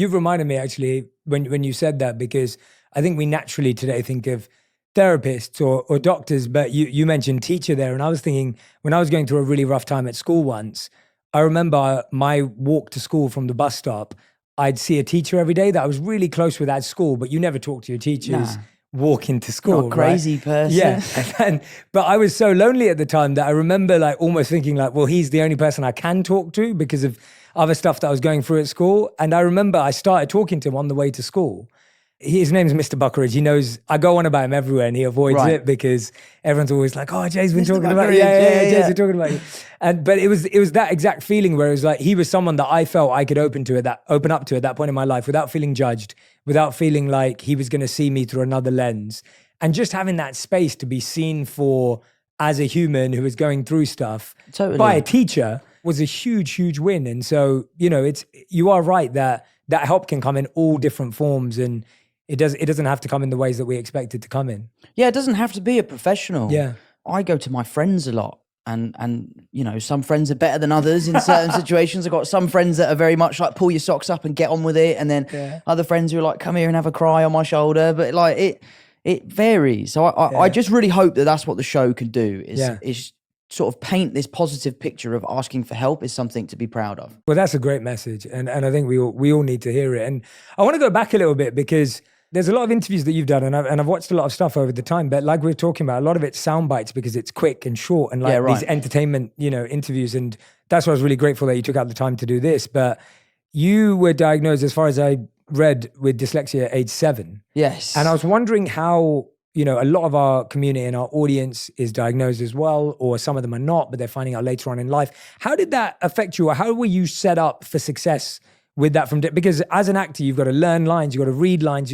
You've reminded me actually when you said that, because I think we naturally today think of therapists or doctors, but you mentioned teacher there. And I was thinking, when I was going through a really rough time at school once, I remember my walk to school from the bus stop, I'd see a teacher every day that I was really close with at school, but you never talk to your teachers walking to school. Not a crazy person. Yeah. But I was so lonely at the time that I remember like almost thinking like, well, he's the only person I can talk to because of other stuff that I was going through at school. And I remember I started talking to him on the way to school. His name's Mr. Buckeridge. He knows I go on about him everywhere and he avoids it because everyone's always like, oh, Jay's been talking about you. Jay's been talking about you. But it was that exact feeling where it was like, he was someone that I felt I could open up to at that point in my life without feeling judged, without feeling like he was going to see me through another lens. And just having that space to be seen for as a human who is going through stuff by a teacher was a huge, huge win. And so, you are right that help can come in all different forms, and it doesn't have to come in the ways that we expect it to come in. Yeah, it doesn't have to be a professional. Yeah. I go to my friends a lot, and some friends are better than others in certain situations. I've got some friends that are very much like pull your socks up and get on with it, and then other friends who are like, come here and have a cry on my shoulder. But like it varies. So I just really hope that that's what the show can do is sort of paint this positive picture of asking for help is something to be proud of. Well, that's a great message, and I think we all need to hear it. And I want to go back a little bit because there's a lot of interviews that you've done, and I've watched a lot of stuff over the time. But like we were talking about, a lot of it's sound bites because it's quick and short, and these entertainment, interviews. And that's why I was really grateful that you took out the time to do this. But you were diagnosed, as far as I read, with dyslexia at age 7. Yes, and I was wondering how. A lot of our community and our audience is diagnosed as well, or some of them are not, but they're finding out later on in life. How did that affect you, or how were you set up for success with that because as an actor, you've got to learn lines, you've got to read lines,